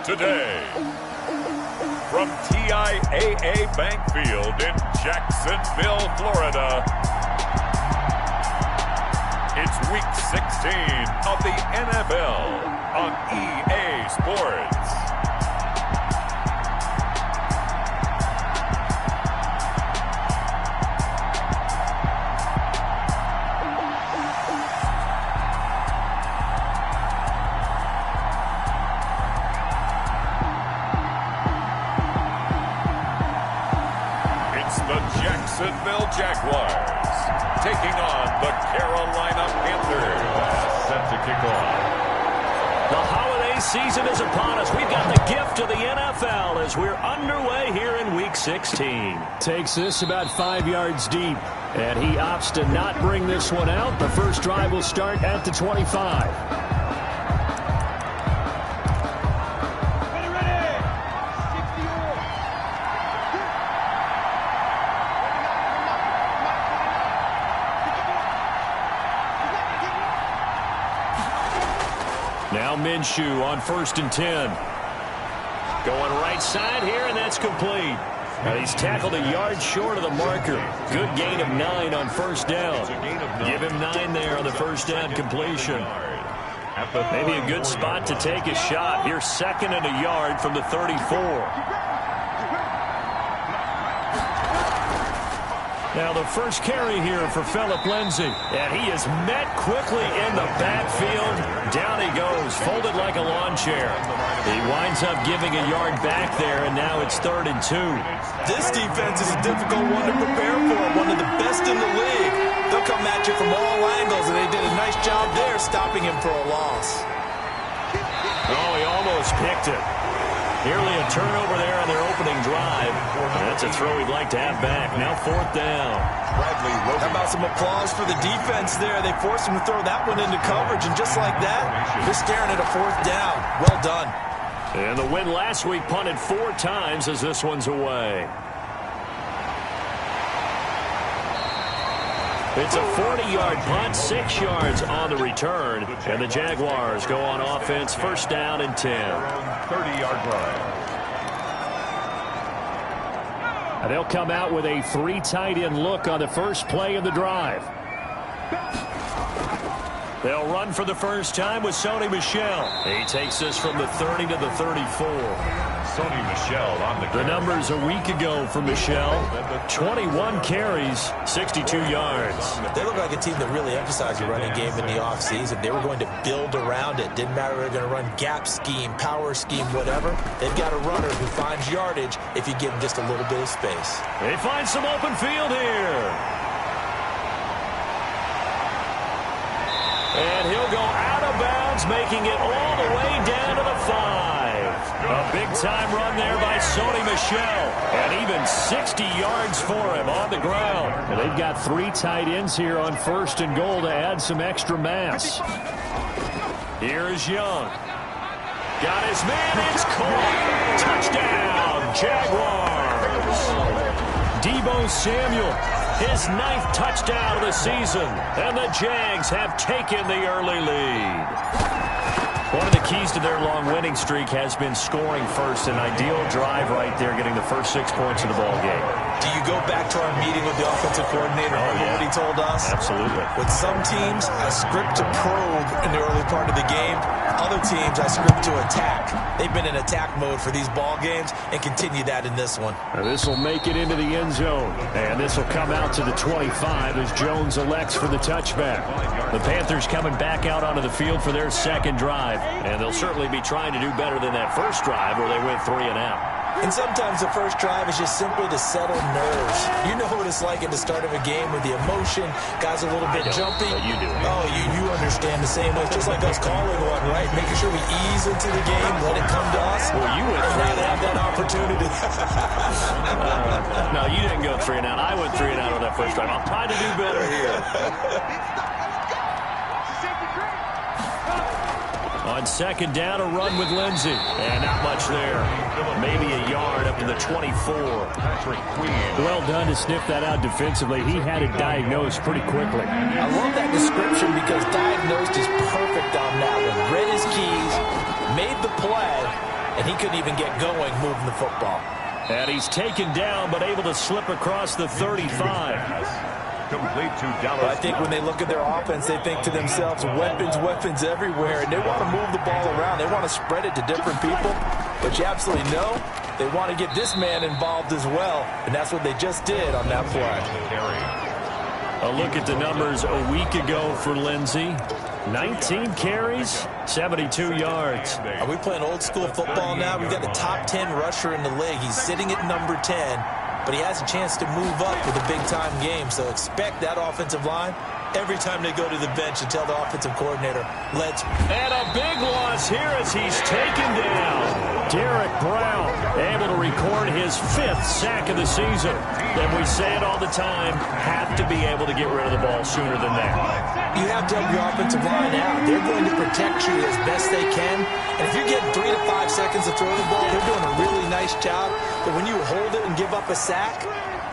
Today, from TIAA Bank Field in Jacksonville, Florida, it's Week 16 of the NFL on EA Sports. Jacksonville Jaguars taking on the Carolina Panthers. Set to kick off. The holiday season is upon us. We've got the gift of the NFL as we're underway here in Week 16. Takes this about 5 yards deep, and he opts to not bring this one out. The first drive will start at the 25. Now Minshew on 1st and 10. Going right side here, and that's complete. He's tackled a yard short of the marker. Good gain of 9 on 1st down. Give him 9 there on the 1st down completion. Maybe a good spot to take a shot. Here's 2nd and a yard from the 34. Now the first carry here for Phillip Lindsay. And he is met quickly in the backfield. Down he goes, folded like a lawn chair. He winds up giving a yard back there, and now it's 3rd and 2. This defense is a difficult one to prepare for. One of the best in the league. They'll come at you from all angles, and they did a nice job there stopping him for a loss. Oh, he almost picked it. Nearly a turnover there on their opening drive. That's a throw he'd like to have back. Now 4th down. How about some applause for the defense there? They forced him to throw that one into coverage, and just like that, they're staring at a 4th down. Well done. And the win last week punted 4 times as this one's away. It's a 40-yard punt, 6 yards on the return. And the Jaguars go on offense, 1st down and 10. 30-yard line. They'll come out with a 3 tight end look on the first play of the drive. They'll run for the first time with Sony Michel. He takes this from the 30 to the 34. Sony Michel on the numbers a week ago for Michel. 21 carries, 62 yards. They look like a team that really emphasized the running game in the offseason. They were going to build around it. Didn't matter if they were going to run gap scheme, power scheme, whatever. They've got a runner who finds yardage if you give him just a little bit of space. They find some open field here. And he'll go out of bounds, making it all the way down to the 5. A big-time run there by Sony Michel. And even 60 yards for him on the ground. And they've got 3 tight ends here on 1st and goal to add some extra mass. Here is Young. Got his man. It's caught. Touchdown, Jaguars. Deebo Samuel. His 9th touchdown of the season, and the Jags have taken the early lead. One of the keys to their long winning streak has been scoring first. An ideal drive right there, getting the first 6 points of the ball game. Do you go back to our meeting with the offensive coordinator? What he told us? Absolutely. With some teams, I script to probe in the early part of the game. Other teams, I script to attack. They've been in attack mode for these ball games and continue that in this one. This will make it into the end zone. And this will come out to the 25 as Jones elects for the touchback. The Panthers coming back out onto the field for their 2nd drive. And they'll certainly be trying to do better than that first drive where they went 3 and out. And sometimes the first drive is just simply to settle nerves. You know what it's like at the start of a game with the emotion. Guys a little bit jumpy. You do. Oh, you understand the same way. It's just like us calling one, right? Making sure we ease into the game, let it come to us. Well, you went and not have that opportunity. No, you didn't go 3 and out. I went 3 and out on that first drive. I'll try to do better here. On 2nd down, a run with Lindsay. And not much there. Maybe a yard up to the 24. Well done to sniff that out defensively. He had it diagnosed pretty quickly. I love that description because diagnosed is perfect on that one. play, and he couldn't even get going moving the football. And he's taken down, but able to slip across the 35. Complete to Dallas. I think when they look at their offense, they think to themselves, weapons everywhere, and they want to move the ball around. They want to spread it to different people, but you absolutely know they want to get this man involved as well, and that's what they just did on that play. A look at the numbers a week ago for Lindsey. 19 carries, 72 yards. Are we playing old school football now? We've got the top 10 rusher in the league. He's sitting at number 10. But he has a chance to move up with a big-time game. So expect that offensive line every time they go to the bench and tell the offensive coordinator, let's. And a big loss here as he's taken down. Derek Brown able to record his 5th sack of the season. And we say it all the time, have to be able to get rid of the ball sooner than that. You have to help your offensive line out. They're going to protect you as best they can. And if you're getting 3 to 5 seconds to throw the ball, they're doing a really nice job. But when you hold it and give up a sack,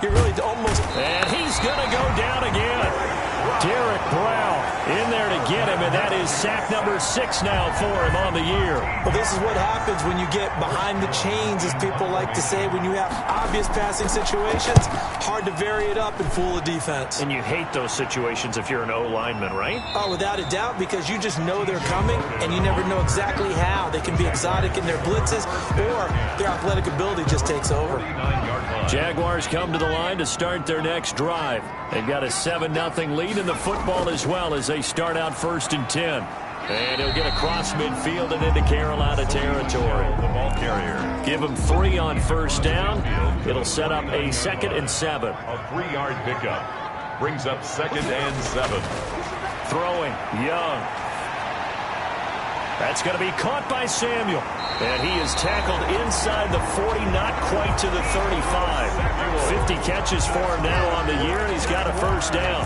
you're really almost. And he's going to go down again. Derek Brown in there to get him, and that is sack number 6 now for him on the year. Well, this is what happens when you get behind the chains, as people like to say, when you have obvious passing situations. Hard to vary it up and fool a defense. And you hate those situations if you're an O-lineman, right? Oh, without a doubt, because you just know they're coming, and you never know exactly how. They can be exotic in their blitzes, or their athletic ability just takes over. Jaguars come to the line to start their next drive. They've got a 7-0 lead in the football as well as they start out 1st and 10. And he'll get across midfield and into Carolina territory. The ball carrier. Give him 3 on 1st down. It'll set up a 2nd and 7. A 3-yard pickup. Brings up 2nd and 7. Throwing, Young. That's going to be caught by Samuel. And he is tackled inside the 40, not quite to the 35. 50 catches for him now on the year, and he's got a 1st down.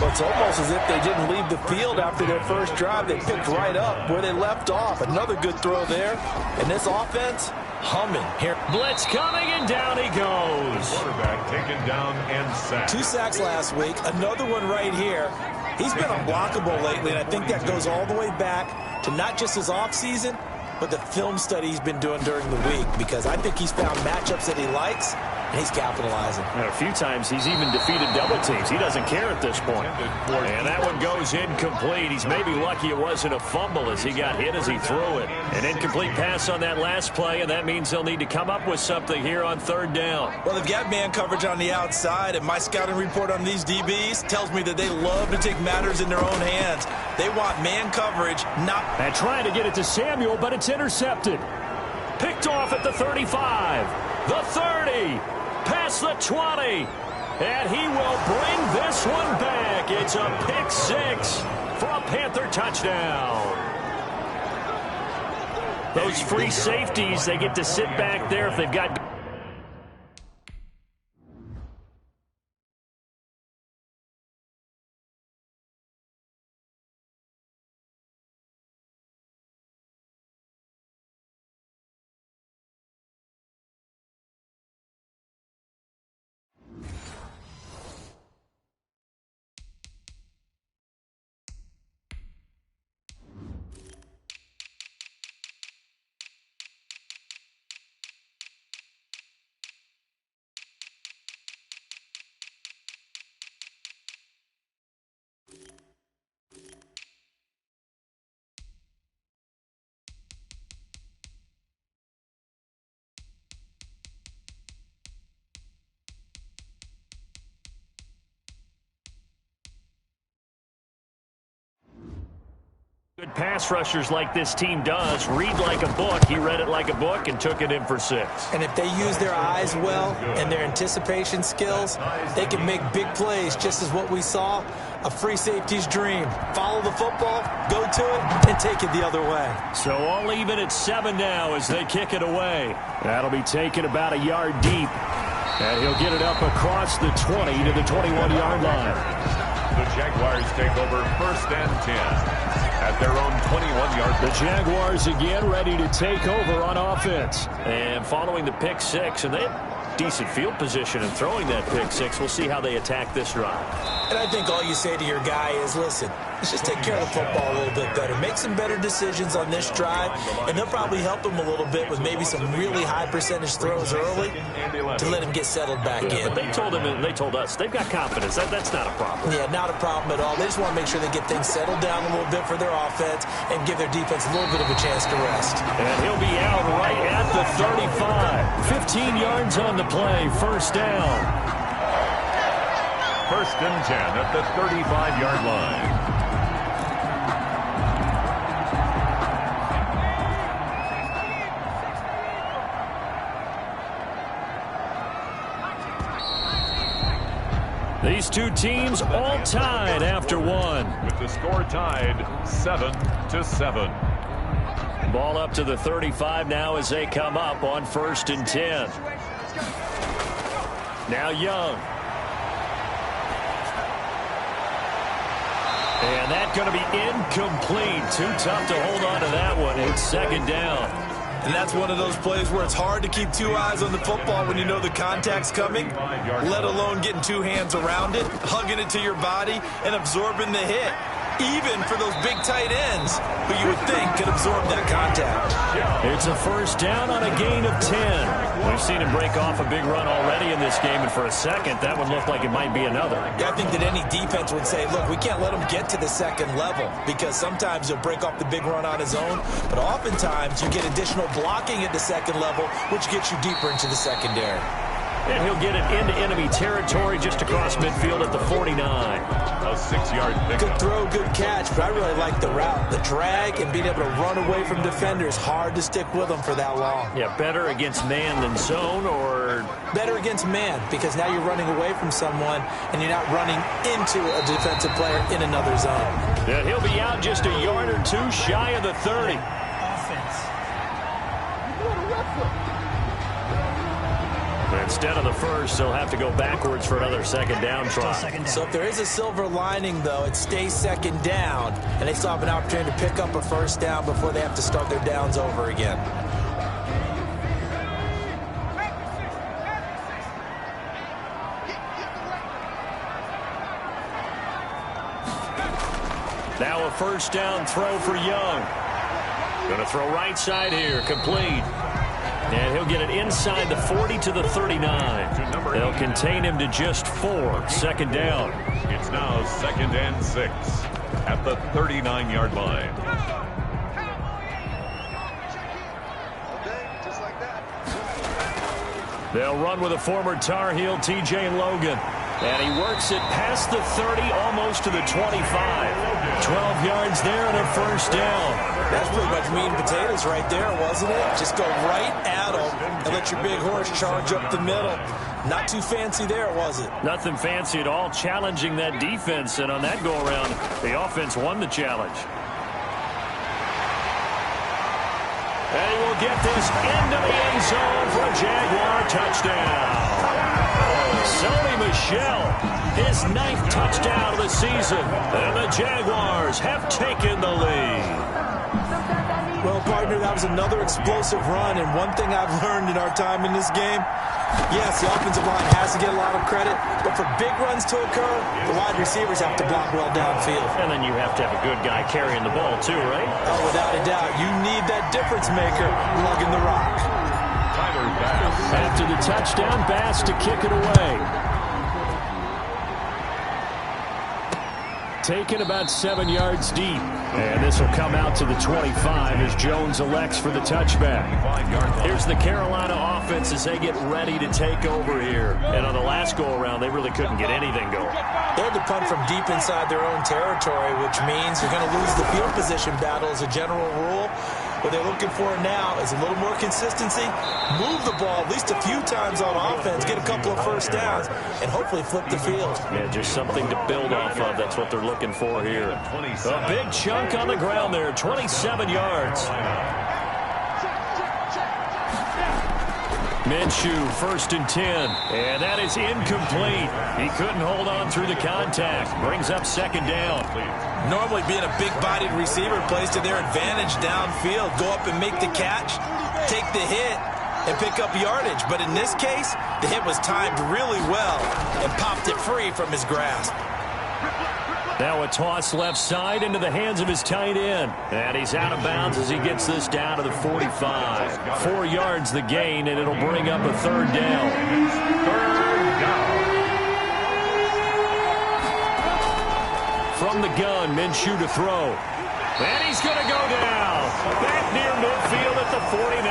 Well, it's almost as if they didn't leave the field after their first drive. They picked right up where they left off. Another good throw there. And this offense, humming here. Blitz coming, and down he goes. Quarterback taken down and sacked. 2 sacks last week. Another one right here. He's been unblockable lately, and I think that goes all the way back to not just his offseason, but the film study he's been doing during the week, because I think he's found matchups that he likes, and he's capitalizing. And a few times he's even defeated double teams. He doesn't care at this point. And that one goes incomplete. He's maybe lucky it wasn't a fumble as he got hit as he threw it. An incomplete pass on that last play, and that means they'll need to come up with something here on 3rd down. Well, they've got man coverage on the outside, and my scouting report on these DBs tells me that they love to take matters in their own hands. They want man coverage, not. And trying to get it to Samuel, but it's intercepted. Picked off at the 35, the 30, past the 20, and he will bring this one back. It's a pick 6 for a Panther touchdown. Those free safeties, they get to sit back there if they've got. Good pass rushers like this team does read like a book. He read it like a book and took it in for 6. And if they use their eyes well and their anticipation skills, they can make big plays, just as what we saw, a free safety's dream. Follow the football, go to it, and take it the other way. So all even at 7 now as they kick it away. That'll be taken about a yard deep. And he'll get it up across the 20 to the 21-yard line. The Jaguars take over 1st and 10. At their own 21-yard. The Jaguars again ready to take over on offense. And following the pick 6, and they have decent field position in throwing that pick 6. We'll see how they attack this drive. And I think all you say to your guy is, listen, let's just take care of the football a little bit better. Make some better decisions on this drive, and they'll probably help him a little bit with maybe some really high percentage throws early to let him get settled back in. But they told him, and they told us, they've got confidence. That's not a problem. Yeah, not a problem at all. They just want to make sure they get things settled down a little bit for their offense and give their defense a little bit of a chance to rest. And he'll be out right at the 35. 15 yards on the play, first down. First and 10 at the 35-yard line. These two teams all tied after one. With the score tied 7-7. Ball up to the 35 now as they come up on first and 10. Now Young. And that's going to be incomplete. Too tough to hold on to that one. It's second down. And that's one of those plays where it's hard to keep two eyes on the football when you know the contact's coming, let alone getting two hands around it, hugging it to your body, and absorbing the hit. Even for those big tight ends who you would think could absorb that contact. It's a first down on a gain of 10. We've seen him break off a big run already in this game, and for a second, that would look like it might be another. Yeah, I think that any defense would say, look, we can't let him get to the second level because sometimes he'll break off the big run on his own, but oftentimes you get additional blocking at the second level, which gets you deeper into the secondary. And he'll get it into enemy territory just across midfield at the 49. A 6-yard pickup. Good throw, good catch, but I really like the route. The drag and being able to run away from defenders, hard to stick with them for that long. Yeah, better against man than zone, or better against man, because now you're running away from someone and you're not running into a defensive player in another zone. Yeah, he'll be out just a yard or two shy of the 30. Instead of the first, they'll have to go backwards for another second down try. So if there is a silver lining, though, it stays second down, and they still have an opportunity to pick up a first down before they have to start their downs over again. Now a first down throw for Young. Going to throw right side here, complete. And he'll get it inside the 40 to the 39. They'll contain him to just 4. Second down. It's now second and 6 at the 39-yard line. They'll run with a former Tar Heel, TJ Logan. And he works it past the 30, almost to the 25. 12 yards there and a first down. That's pretty much meat and potatoes right there, wasn't it? Just go right at them and let your big horse charge up the middle. Not too fancy there, was it? Nothing fancy at all, challenging that defense. And on that go-around, the offense won the challenge. And he will get this into the end zone for a Jaguar touchdown. Sony Michel, his 9th touchdown of the season, and the Jaguars have taken the lead. Well, partner, that was another explosive run, and one thing I've learned in our time in this game, yes, the offensive line has to get a lot of credit, but for big runs to occur, the wide receivers have to block well downfield. And then you have to have a good guy carrying the ball too, right? Oh, without a doubt. You need that difference maker lugging the rock. After the touchdown, Bass to kick it away. Taken about 7 yards deep. And this will come out to the 25 as Jones elects for the touchback. Here's the Carolina offense as they get ready to take over here. And on the last go-around, they really couldn't get anything going. They had to punt from deep inside their own territory, which means you're going to lose the field position battle as a general rule. What they're looking for now is a little more consistency, move the ball at least a few times on offense, get a couple of first downs, and hopefully flip the field. Yeah, just something to build off of. That's what they're looking for here. A big chunk on the ground there, 27 yards. Minshew, first and 10, and that is incomplete. He couldn't hold on through the contact. Brings up second down. Normally being a big-bodied receiver plays to their advantage downfield. Go up and make the catch, take the hit, and pick up yardage. But in this case, the hit was timed really well and popped it free from his grasp. Now a toss left side into the hands of his tight end. And he's out of bounds as he gets this down to the 45. 4 yards the gain, and it'll bring up a third down. Third down. From the gun, Minshew to throw. And he's going to go down. Back near midfield at the 49.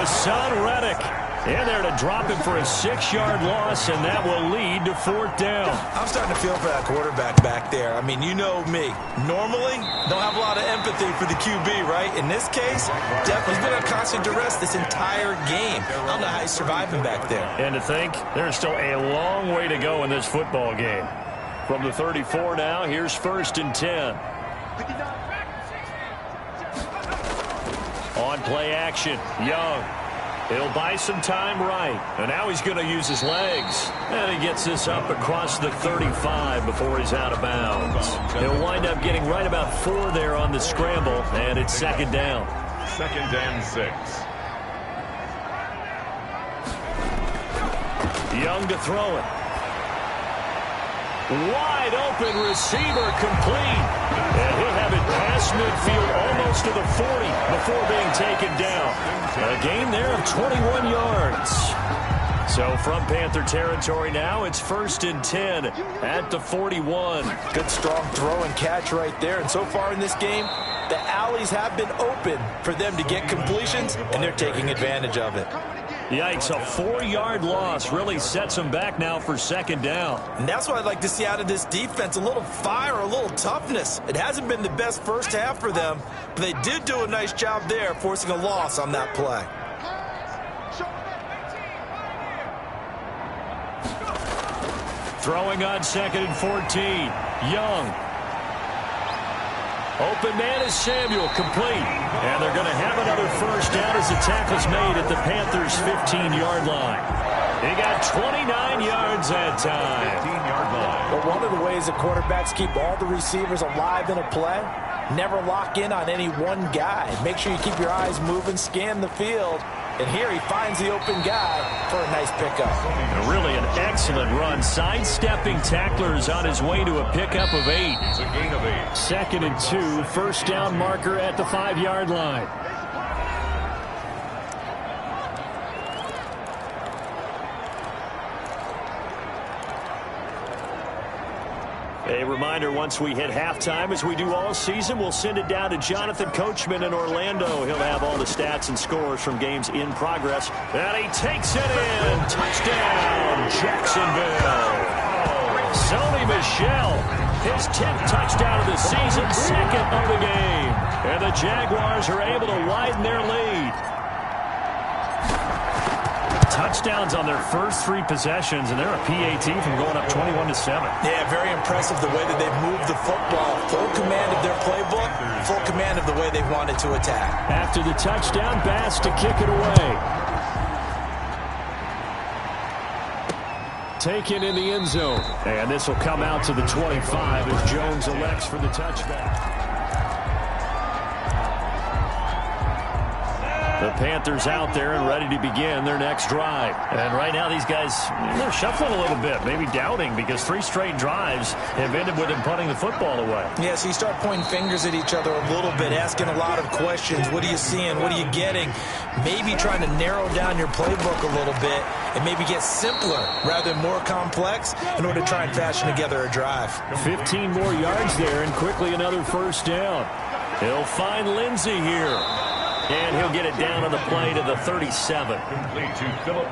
Hassan Reddick in there to drop him for a 6-yard loss, and that will lead to 4th down. I'm starting to feel for that quarterback back there. I mean, you know me. Normally, don't have a lot of empathy for the QB, right? In this case, he's been on constant duress this entire game. I don't know how he's surviving back there. And to think, there's still a long way to go in this football game. From the 34 now, here's 1st and 10. On play action, Young. He'll buy some time right. And now he's going to use his legs. And he gets this up across the 35 before he's out of bounds. He'll wind up getting right about 4 there on the scramble, and it's 2nd down. 2nd and 6. Young to throw it. Wide open receiver complete. And he'll have it past midfield almost to the 40 before being taken down. A gain there of 21 yards. So from Panther territory now, it's 1st and 10 at the 41. Good strong throw and catch right there. And so far in this game, the alleys have been open for them to get completions, and they're taking advantage of it. Yikes, a 4-yard loss really sets them back now for 2nd down. And that's what I'd like to see out of this defense, a little fire, a little toughness. It hasn't been the best first half for them, but they did do a nice job there forcing a loss on that play. Throwing on 2nd and 14. Young. Open man is Samuel, complete. And they're going to have another 1st down as the tackle's made at the Panthers' 15-yard line. He got 29 yards that time. 15-yard line. But one of the ways that quarterbacks keep all the receivers alive in a play, never lock in on any one guy. Make sure you keep your eyes moving, scan the field. And here he finds the open guy for a nice pickup. Really an excellent run. Sidestepping tacklers on his way to a pickup of 8. It's a gain of 8. 2nd and 2, 1st down marker at the 5-yard line. A reminder, once we hit halftime, as we do all season, we'll send it down to Jonathan Coachman in Orlando. He'll have all the stats and scores from games in progress. And he takes it in. Touchdown, Jacksonville. Sony Michel, his 10th touchdown of the season, 2nd of the game. And the Jaguars are able to widen their lead. Touchdowns on their first 3 possessions, and they're a PAT from going up 21-7. Yeah, very impressive the way that they've moved the football. Full command of their playbook, full command of the way they've wanted to attack. After the touchdown, Bass to kick it away. Taken in the end zone. And this will come out to the 25 as Jones elects for the touchback. The Panthers out there and ready to begin their next drive. And right now these guys, they're shuffling a little bit, maybe doubting, because 3 straight drives have ended with them punting the football away. Yeah, so you start pointing fingers at each other a little bit, asking a lot of questions. What are you seeing? What are you getting? Maybe trying to narrow down your playbook a little bit and maybe get simpler rather than more complex in order to try and fashion together a drive. 15 more yards there and quickly another 1st down. He'll find Lindsey here. And he'll get it down on the play to the 37.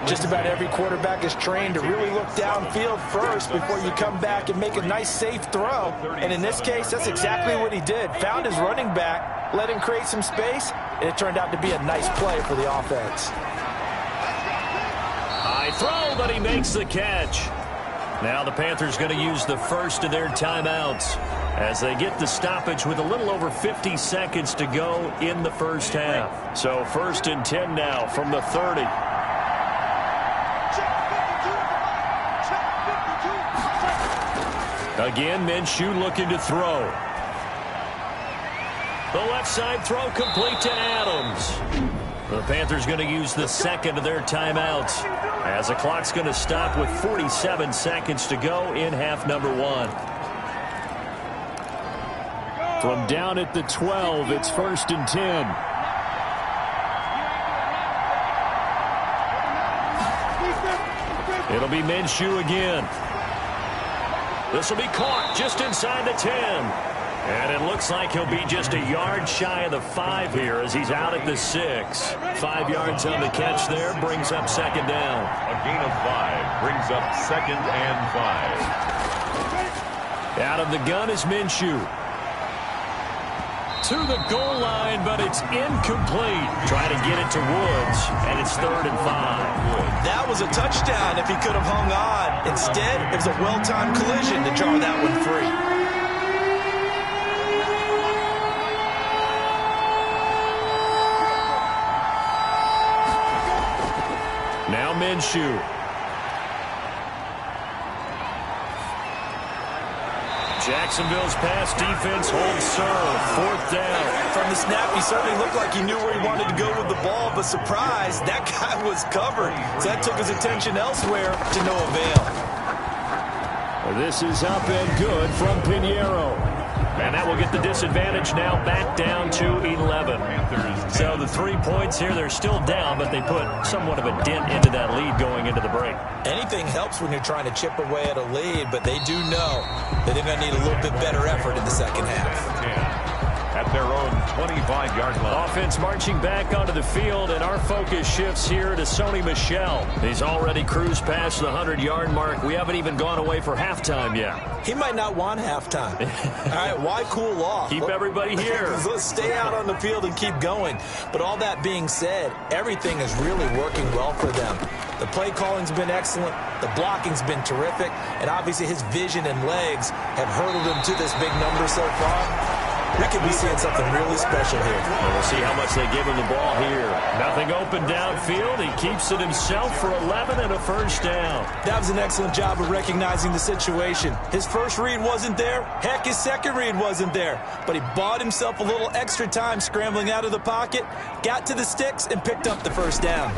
Just about every quarterback is trained to really look downfield first before you come back and make a nice, safe throw. And in this case, that's exactly what he did. Found his running back, let him create some space, and it turned out to be a nice play for the offense. High throw, but he makes the catch. Now the Panthers going to use the first of their timeouts as they get the stoppage with a little over 50 seconds to go in the first half. So 1st and 10 now from the 30. Again, Minshew looking to throw. The left side throw complete to Adams. The Panthers going to use the 2nd of their timeouts as the clock's going to stop with 47 seconds to go in half number 1. From down at the 12, it's 1st and 10. It'll be Minshew again. This will be caught just inside the 10. And it looks like he'll be just a yard shy of the 5 here as he's out at the 6. 5 yards on the catch there, brings up 2nd down. A gain of 5 brings up 2nd and 5. Out of the gun is Minshew. To the goal line, but it's incomplete. Trying to get it to Woods, and it's 3rd and 5. That was a touchdown if he could have hung on. Instead, it was a well-timed collision to draw that one free. Now Minshew. Jacksonville's pass defense holds serve. 4th down. From the snap, he certainly looked like he knew where he wanted to go with the ball, but surprise, that guy was covered. So that took his attention elsewhere to no avail. This is up and good from Pinheiro. And that will get the disadvantage now back down to 11. So the 3 points here, they're still down, but they put somewhat of a dent into that lead going into the break. Anything helps when you're trying to chip away at a lead, but they do know that they're going to need a little bit better effort in the second half. At their own 25-yard line. Offense marching back onto the field, and our focus shifts here to Sony Michel. He's already cruised past the 100-yard mark. We haven't even gone away for halftime yet. He might not want halftime. All right, why cool off? Keep everybody here. Let's stay out on the field and keep going. But all that being said, everything is really working well for them. The play calling's been excellent. The blocking's been terrific. And obviously his vision and legs have hurdled him to this big number so far. We could be seeing something really special here. And we'll see how much they give him the ball here. Nothing open downfield. He keeps it himself for 11 and a 1st down. That was an excellent job of recognizing the situation. His first read wasn't there. Heck, his second read wasn't there. But he bought himself a little extra time scrambling out of the pocket, got to the sticks, and picked up the 1st down.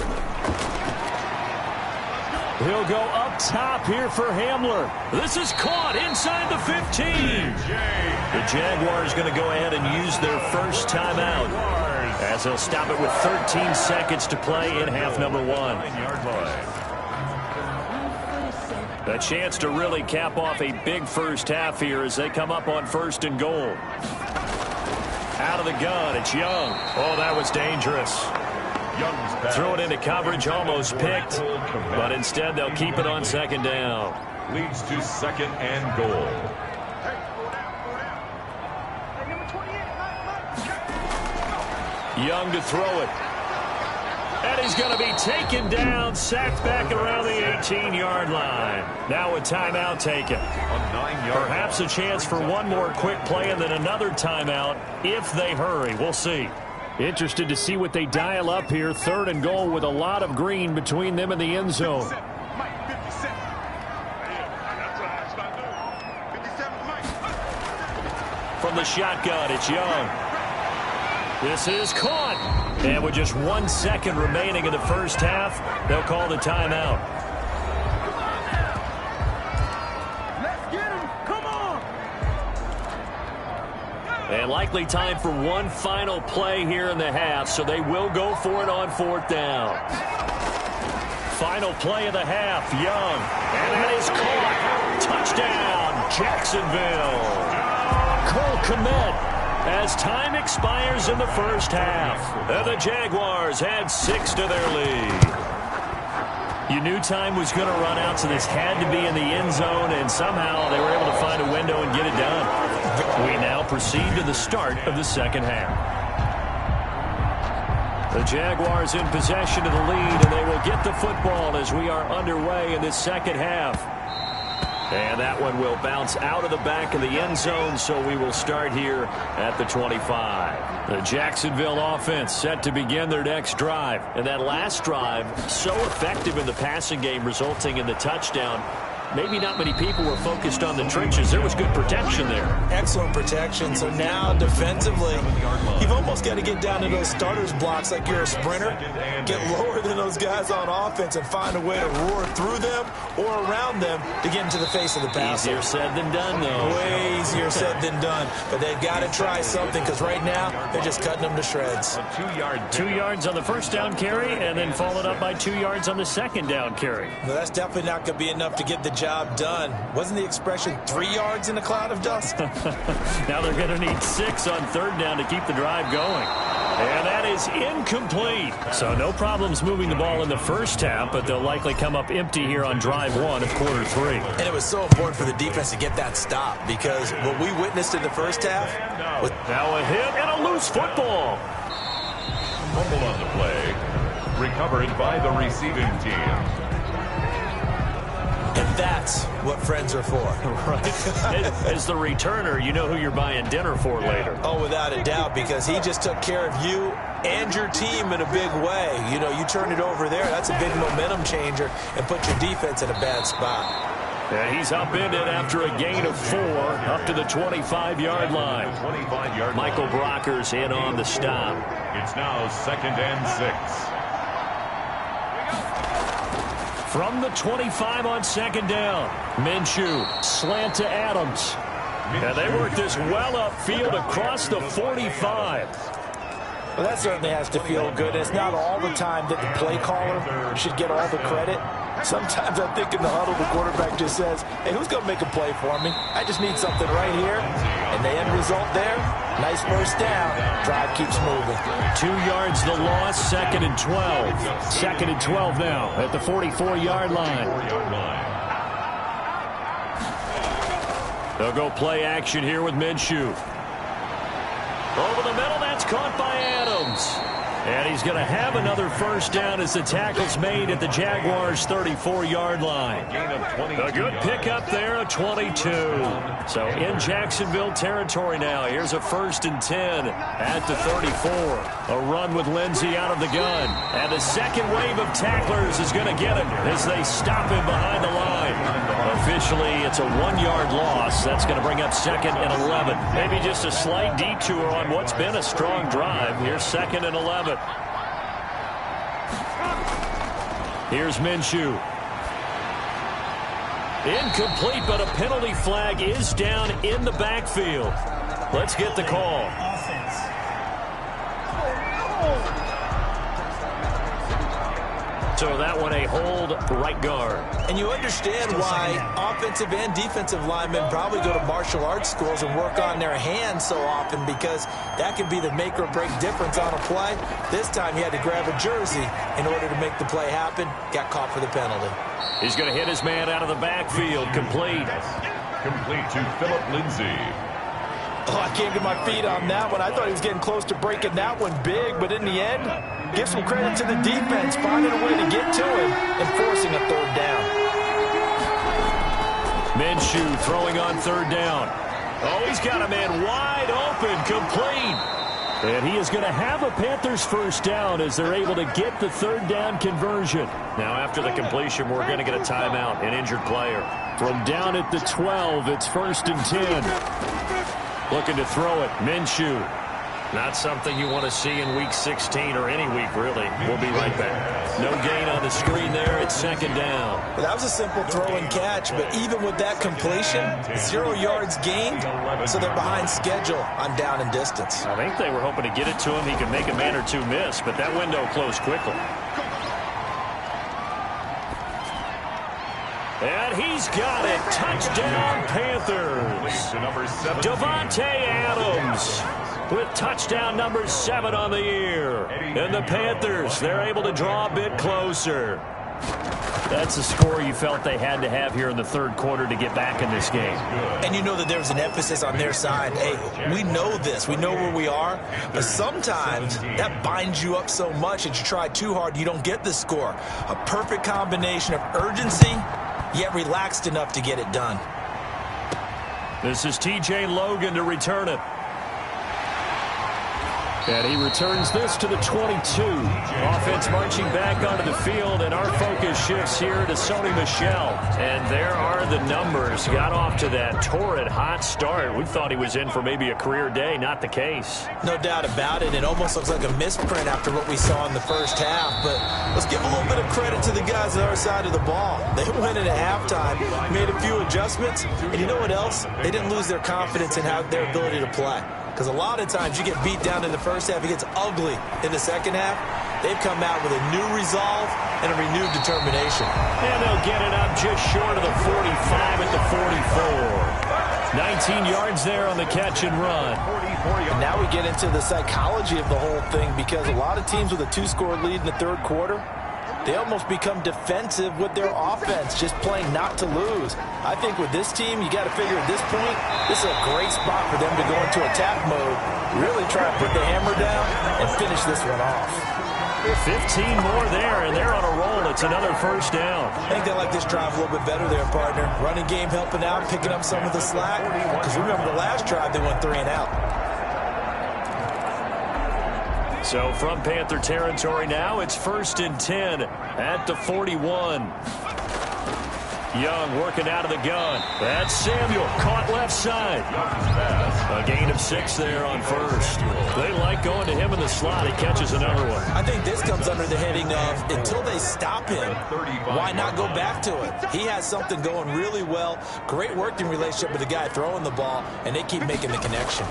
He'll go up top here for Hamler. This is caught inside the 15. The Jaguars going to go ahead and use their first timeout as they'll stop it with 13 seconds to play in half number 1. A chance to really cap off a big first half here as they come up on 1st and goal. Out of the gun, it's Young. Oh, that was dangerous. Threw it into coverage, almost picked, but instead they'll keep it on 2nd down. Leads to 2nd and goal. Young to throw it. And he's going to be taken down, sacked back around the 18-yard line. Now a timeout taken. Perhaps a chance for one more quick play and then another timeout if they hurry. We'll see. Interested to see what they dial up here. 3rd and goal with a lot of green between them and the end zone. From the shotgun, it's Young. This is caught. And with just 1 second remaining in the first half, they'll call the timeout. And likely time for one final play here in the half, so they will go for it on 4th down. Final play of the half, Young. And that is caught. Touchdown, Jacksonville. Cole Kmet as time expires in the first half. And the Jaguars had 6 to their lead. You knew time was going to run out, so this had to be in the end zone, and somehow they were able to find a window and get it done. We now proceed to the start of the second half. The Jaguars in possession of the lead, and they will get the football as we are underway in this second half. And that one will bounce out of the back of the end zone, so we will start here at the 25. The Jacksonville offense set to begin their next drive. And that last drive, so effective in the passing game, resulting in the touchdown. maybe not many people were focused on the trenches. There was good protection there. Excellent protection. So now defensively, you've almost got to get down to those starters blocks like you're a sprinter. Get lower than those guys on offense and find a way to roar through them or around them to get into the face of the passer. Easier said than done, though. Way easier said than done. But they've got to try something because right now they're just cutting them to shreds. 2 yards on the first down carry and then followed up by 2 yards on the second down carry. Well, that's definitely not going to be enough to get the job done. Wasn't the expression 3 yards in a cloud of dust? Now they're going to need 6 on third down to keep the drive going. And that is incomplete. So no problems moving the ball in the first half, but they'll likely come up empty here on drive 1 of quarter 3. And it was so important for the defense to get that stop because what we witnessed in the first half was now a hit and a loose football. Fumble on the play. Recovered by the receiving team. And that's what friends are for. Right. As the returner, you know who you're buying dinner for later. Oh, without a doubt, because he just took care of you and your team in a big way. You know, you turn it over there, that's a big momentum changer and put your defense in a bad spot. And he's upended after a gain of 4 up to the 25-yard line. Michael Brockers in on the stop. It's now 2nd and 6. From the 25 on second down, Minshew slant to Adams. And they work this well upfield across the 45. Well, that certainly has to feel good. It's not all the time that the play caller should get all the credit. Sometimes I think in the huddle, the quarterback just says, hey, who's going to make a play for me? I just need something right here. And the end result there, nice first down. Drive keeps moving. 2 yards the loss, 2nd and 12. 2nd and 12 now at the 44-yard line. They'll go play action here with Minshew. Over the middle, that's caught by Adams. And he's going to have another first down as the tackle's made at the Jaguars' 34-yard line. A good pickup there, a 22. So in Jacksonville territory now. Here's a 1st and 10 at the 34. A run with Lindsey out of the gun. And the second wave of tacklers is going to get him as they stop him behind the line. Officially, it's a 1-yard loss. That's going to bring up 2nd and 11. Maybe just a slight detour on what's been a strong drive. Here's 2nd and 11. Here's Minshew. Incomplete, but a penalty flag is down in the backfield. Let's get the call. So that one a hold right guard. And you understand why offensive and defensive linemen probably go to martial arts schools and work on their hands so often because that can be the make or break difference on a play. This time he had to grab a jersey in order to make the play happen. Got caught for the penalty. He's going to hit his man out of the backfield. Complete. Complete to Phillip Lindsay. Oh, I came to my feet on that one. I thought he was getting close to breaking that one big, but in the end, give some credit to the defense, finding a way to get to him and forcing a third down. Minshew throwing on third down. Oh, he's got a man wide open, complete. And he is going to have a Panthers first down as they're able to get the third down conversion. Now after the completion, we're going to get a timeout, an injured player. From down at the 12, it's 1st and 10. Looking to throw it, Minshew. Not something you want to see in Week 16 or any week, really. We'll be right back. No gain on the screen there. It's 2nd down. Well, that was a simple throw and catch, but even with that completion, 0 yards gained, so they're behind schedule on down and distance. I think they were hoping to get it to him. He could make a man or two miss, but that window closed quickly. And he's got it. Touchdown, Panthers. Davante Adams with touchdown number 7 on the year. And the Panthers, they're able to draw a bit closer. That's a score you felt they had to have here in the third quarter to get back in this game. And you know that there's an emphasis on their side. Hey, we know this. We know where we are. But sometimes that binds you up so much that you try too hard, you don't get the score. A perfect combination of urgency, yet relaxed enough to get it done. This is T.J. Logan to return it. And he returns this to the 22. Offense marching back onto the field, and our focus shifts here to Sony Michel. And there are the numbers. Got off to that torrid hot start. We thought he was in for maybe a career day. Not the case. No doubt about it. It almost looks like a misprint after what we saw in the first half. But let's give a little bit of credit to the guys on our side of the ball. They went in at halftime, made a few adjustments, and you know what else? They didn't lose their confidence in their ability to play. Because a lot of times you get beat down in the first half, it gets ugly in the second half. They've come out with a new resolve and a renewed determination. And they'll get it up just short of the 45 at the 44. 19 yards there on the catch and run. And now we get into the psychology of the whole thing, because a lot of teams with a 2-score lead in the third quarter, they almost become defensive with their offense, just playing not to lose. I think with this team, you got to figure at this point, this is a great spot for them to go into attack mode, really try to put the hammer down and finish this one off. 15 more there, and they're on a roll. It's another first down. I think they like this drive a little bit better there, partner. Running game helping out, picking up some of the slack. Because remember the last drive, they went 3 and out. So from Panther territory now, it's 1st and 10 at the 41. Young working out of the gun. That's Samuel, caught left side. A gain of 6 there on first. They like going to him in the slot. He catches another one. I think this comes under the heading of, until they stop him, why not go back to it? He has something going really well. Great working relationship with the guy throwing the ball, and they keep making the connection.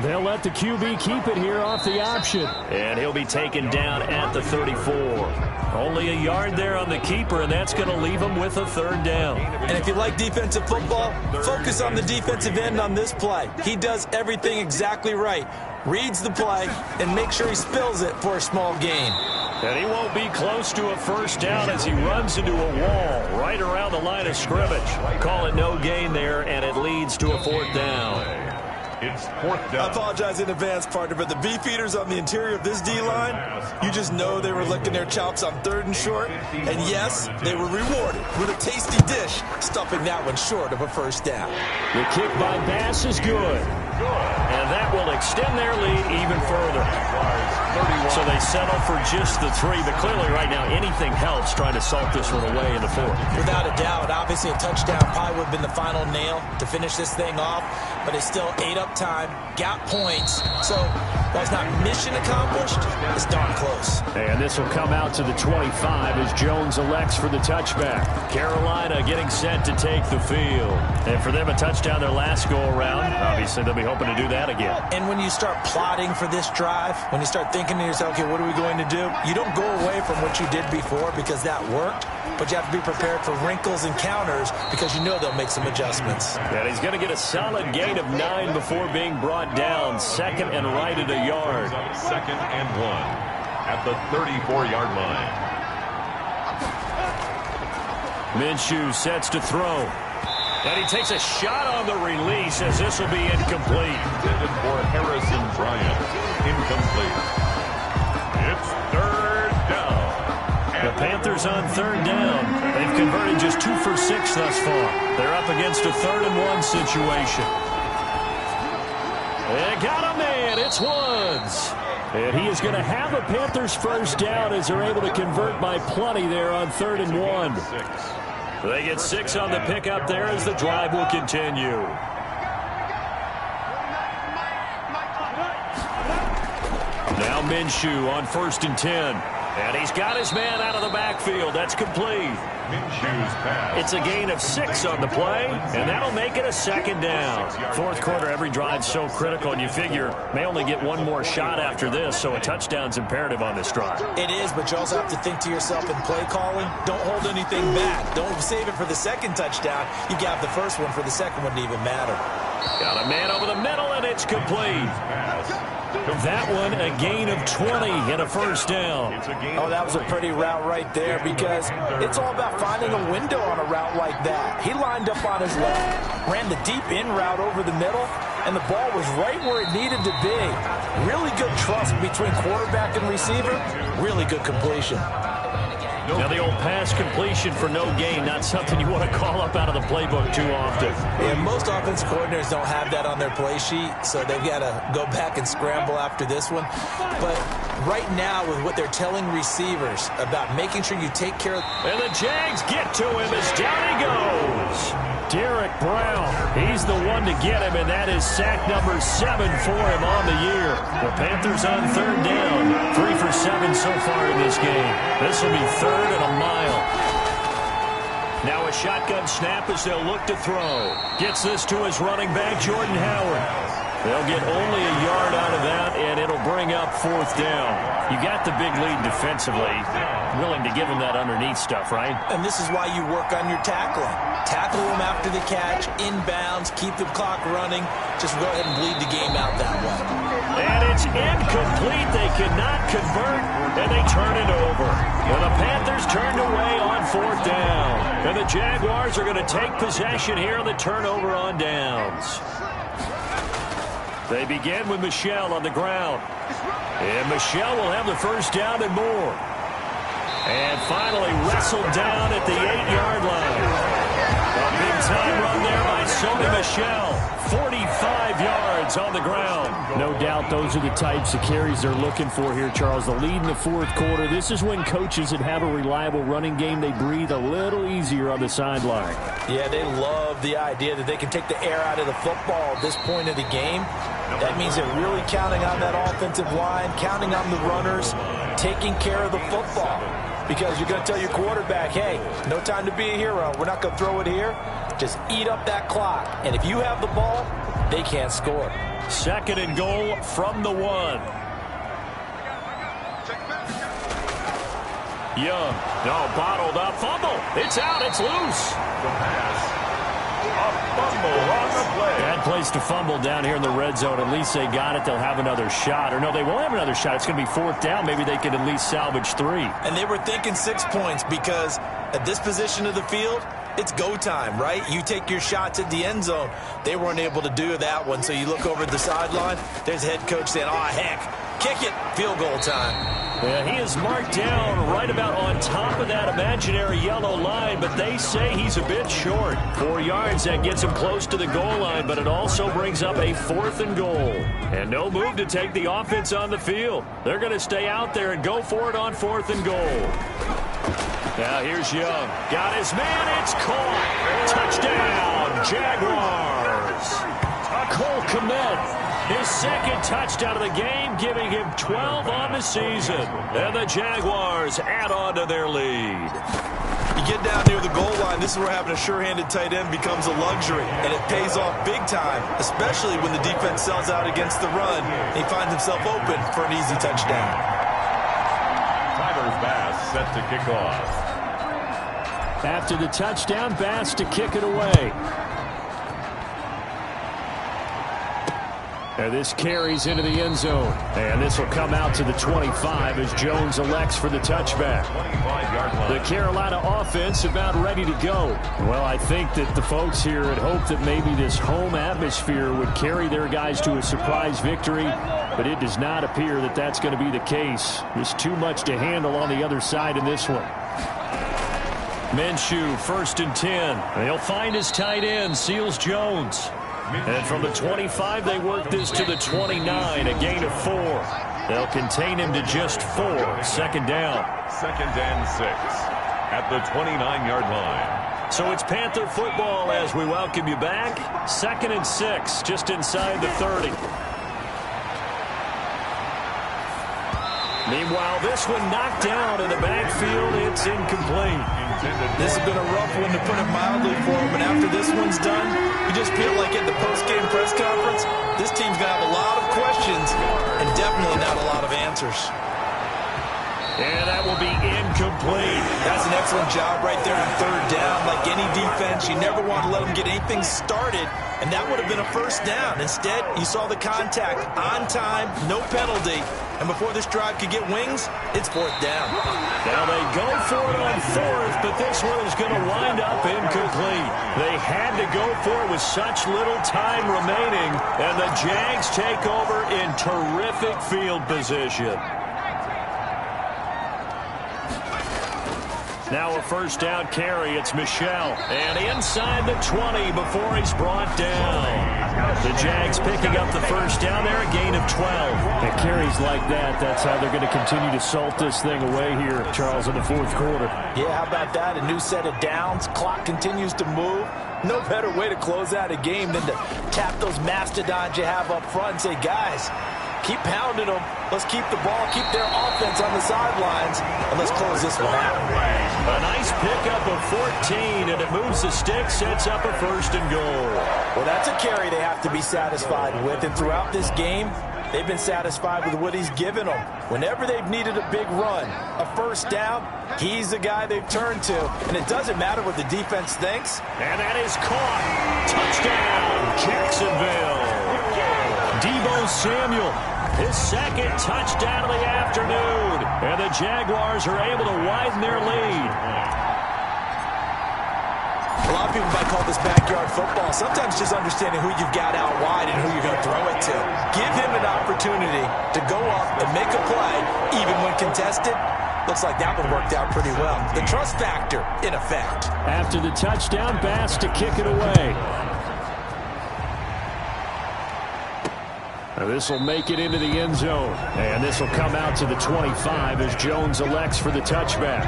They'll let the QB keep it here off the option. And he'll be taken down at the 34. Only a yard there on the keeper, and that's going to leave him with a 3rd down. And if you like defensive football, focus on the defensive end on this play. He does everything exactly right. Reads the play and make sure he spills it for a small gain. And he won't be close to a first down as he runs into a wall right around the line of scrimmage. Call it no gain there, and it leads to a 4th down. It's 4th down. I apologize in advance, partner, but the beefeaters on the interior of this D-line, you just know they were licking their chops on 3rd and short. And yes, they were rewarded with a tasty dish, stuffing that one short of a first down. The kick by Bass is good. And that will extend their lead even further. So they settle for just the 3, but clearly right now anything helps trying to salt this one away in the 4th. Without a doubt, obviously a touchdown probably would have been the final nail to finish this thing off, but it's still ate up time, got points, so while it's not mission accomplished, it's darn close. And this will come out to the 25 as Jones elects for the touchback. Carolina getting set to take the field. And for them, a touchdown their last go-around. Obviously, they'll be hoping to do that again. And when you start plotting for this drive, when you start thinking to yourself, okay, what are we going to do? You don't go away from what you did before because that worked, but you have to be prepared for wrinkles and counters because you know they'll make some adjustments. And he's going to get a solid gain of 9 before being brought down. 2nd and right at a yard. 2nd and 1 at the 34-yard line. Minshew sets to throw. And he takes a shot on the release as this will be incomplete. Intended for Harrison Bryant. Incomplete. It's 3rd down. The Panthers on 3rd down. They've converted just 2 for 6 thus far. They're up against a 3rd and 1 situation. They got a man. It's Woods. And he is going to have a Panthers first down as they're able to convert by plenty there on 3rd and 1. They get 6 on the pickup there as the drive will continue. Now Minshew on 1st and 10. And he's got his man out of the backfield. That's complete. Minshew's pass. It's a gain of 6 on the play, and that'll make it a 2nd down. 4th quarter, every drive's so critical, and you figure may only get one more shot after this, so a touchdown's imperative on this drive. It is, but you also have to think to yourself in play calling, don't hold anything back. Don't save it for the 2nd touchdown. You got the first one for the 2nd one to even matter. Got a man over the middle, and it's complete. That one, a gain of 20 and a first down. Oh, that was a pretty route right there because it's all about finding a window on a route like that. He lined up on his left, ran the deep in route over the middle, and the ball was right where it needed to be. Really good trust between quarterback and receiver. Really good completion. Now the old pass completion for no gain, not something you want to call up out of the playbook too often. Yeah, most offense coordinators don't have that on their play sheet, so they've got to go back and scramble after this one. But right now, with what they're telling receivers about making sure you take care of... And the Jags get to him as down he goes. Derek Brown, he's the one to get him, and that is sack number 7 for him on the year. The Panthers on third down, 3 for 7 so far in this game. This will be 3rd and a mile. Now a shotgun snap as they'll look to throw. Gets this to his running back, Jordan Howard. They'll get only a yard out of that, and it'll bring up 4th down. You got the big lead defensively. Willing to give him that underneath stuff, right? And this is why you work on your tackling. Tackle them after the catch, inbounds, keep the clock running. Just go ahead and bleed the game out that way. And it's incomplete. They cannot convert, and they turn it over. And the Panthers turned away on 4th down. And the Jaguars are going to take possession here on the turnover on downs. They begin with Michel on the ground. And Michel will have the first down and more. And finally wrestled down at the 8-yard line. A big-time run there by Sony Michel. 45 yards on the ground. No doubt those are the types of carries they're looking for here, Charles. The lead in the 4th quarter. This is when coaches that have a reliable running game, they breathe a little easier on the sideline. Yeah, they love the idea that they can take the air out of the football at this point of the game. That means they're really counting on that offensive line, counting on the runners, taking care of the football. Because you're going to tell your quarterback, hey, no time to be a hero. We're not going to throw it here. Just eat up that clock. And if you have the ball, they can't score. 2nd and goal from the 1. Young. No, bottled up. Fumble. It's out. It's loose. The pass. A fumble on the play. Bad place to fumble down here in the red zone. At least they got it. They'll have another shot. Or no, they won't have another shot. It's going to be 4th down. Maybe they could at least salvage 3. And they were thinking 6 points because at this position of the field, it's go time, right? You take your shots at the end zone. They weren't able to do that one. So you look over at the sideline. There's the head coach saying, oh, heck, kick it. Field goal time. Yeah, he is marked down right about on top of that imaginary yellow line, but they say he's a bit short. 4 yards, that gets him close to the goal line, but it also brings up a 4th and goal. And no move to take the offense on the field. They're going to stay out there and go for it on 4th and goal. Now here's Young. Got his man, it's caught. Touchdown, Jaguars. Cole Kmet. His 2nd touchdown of the game, giving him 12 on the season. And the Jaguars add on to their lead. You get down near the goal line, this is where having a sure-handed tight end becomes a luxury. And it pays off big time, especially when the defense sells out against the run. He finds himself open for an easy touchdown. Tyler's Bass set to kick off. After the touchdown, Bass to kick it away. And this carries into the end zone. And this will come out to the 25 as Jones elects for the touchback. 25-yard line. The Carolina offense about ready to go. Well, I think that the folks here had hoped that maybe this home atmosphere would carry their guys to a surprise victory, but it does not appear that that's going to be the case. There's too much to handle on the other side in this one. Minshew, 1st and 10. They'll find his tight end, Seals Jones. And from the 25, they work this to the 29, a gain of 4. They'll contain him to just 4. 2nd down. 2nd and 6 at the 29-yard line. So it's Panther football as we welcome you back. 2nd and 6, just inside the 30. Meanwhile, this one knocked down in the backfield. It's incomplete. This has been a rough one, to put it mildly, for him. And after this one's done, you just feel like at the post-game press conference, this team's going to have a lot of questions and definitely not a lot of answers. And that will be incomplete. That's an excellent job right there on 3rd down. Like any defense, you never want to let them get anything started, and that would have been a 1st down. Instead, you saw the contact on time, no penalty, and before this drive could get wings, it's 4th down. Now they go for it on 4th, but this one is going to wind up incomplete. They had to go for it with such little time remaining, and the Jags take over in terrific field position. Now a first down carry. It's Michel. And inside the 20 before he's brought down. The Jags picking up the first down there, a gain of 12. And carries like that, that's how they're going to continue to salt this thing away here, Charles, in the fourth quarter. Yeah, how about that? A new set of downs. Clock continues to move. No better way to close out a game than to tap those mastodons you have up front and say, guys, keep pounding them. Let's keep the ball, keep their offense on the sidelines, and let's close this one out. A nice pickup of 14, and it moves the stick, sets up a first and goal. Well, that's a carry they have to be satisfied with, and throughout this game, they've been satisfied with what he's given them. Whenever they've needed a big run, a first down, he's the guy they've turned to, and it doesn't matter what the defense thinks. And that is caught. Touchdown, Jacksonville. Deebo Samuel, his second touchdown of the afternoon. And the Jaguars are able to widen their lead. A lot of people might call this backyard football. Sometimes just understanding who you've got out wide and who you're going to throw it to. Give him an opportunity to go up and make a play, even when contested. Looks like that one worked out pretty well. The trust factor, in effect. After the touchdown, Bass to kick it away. This will make it into the end zone. And this will come out to the 25 as Jones elects for the touchback.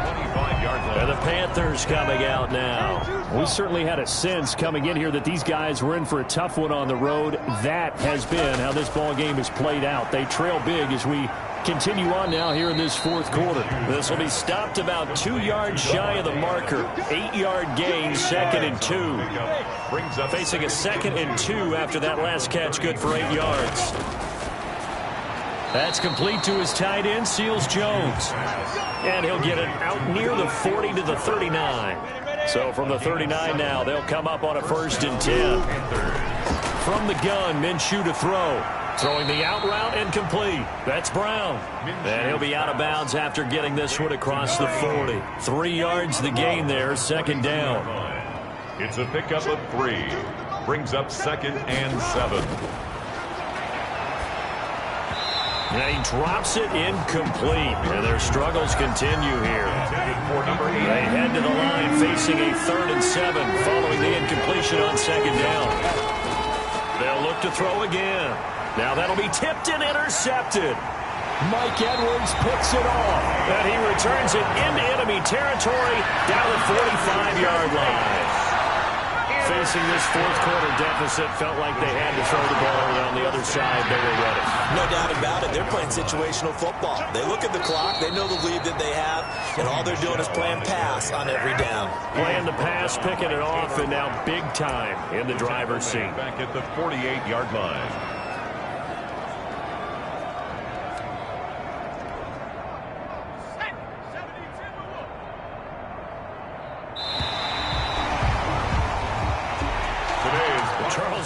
And the Panthers coming out now. We certainly had a sense coming in here that these guys were in for a tough one on the road. That has been how this ball game has played out. They trail big as we continue on now here in this fourth quarter. This will be stopped about 2 yards shy of the marker. 8-yard gain, 2nd and 2. Facing a 2nd and 2 after that last catch, good for 8 yards. That's complete to his tight end, Seals Jones. And he'll get it out near the 40 to the 39. So from the 39 now, they'll come up on a 1st and 10. From the gun, Minshew to throw. Throwing the out route and complete. That's Brown. And he'll be out of bounds after getting this one across the 40. 3 yards the gain there, 2nd down. It's a pickup of 3. Brings up 2nd and 7. And he drops it incomplete. And their struggles continue here. They head to the line facing a 3rd and 7 following the incompletion on 2nd down. They'll look to throw again. Now that'll be tipped and intercepted. Mike Edwards picks it off. And he returns it into enemy territory down the 45-yard line. Facing this fourth quarter deficit, felt like they had to throw the ball, and on the other side, they were ready. No doubt about it. They're playing situational football. They look at the clock. They know the lead that they have, and all they're doing is playing pass on every down. Playing the pass, picking it off, and now big time in the driver's seat. Back at the 48-yard line.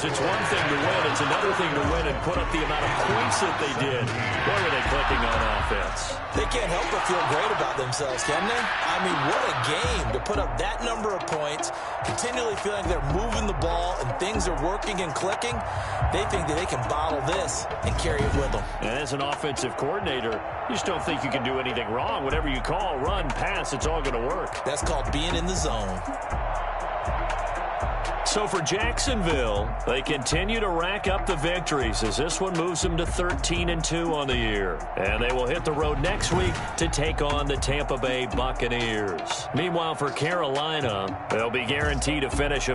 It's one thing to win. It's another thing to win and put up the amount of points that they did. Boy, were they clicking on offense. They can't help but feel great about themselves, can they? I mean, what a game to put up that number of points, continually feeling they're moving the ball and things are working and clicking. They think that they can bottle this and carry it with them. And as an offensive coordinator, you just don't think you can do anything wrong. Whatever you call, run, pass, it's all going to work. That's called being in the zone. So for Jacksonville, they continue to rack up the victories as this one moves them to 13 and 2 on the year. And they will hit the road next week to take on the Tampa Bay Buccaneers. Meanwhile, for Carolina, they'll be guaranteed a finish of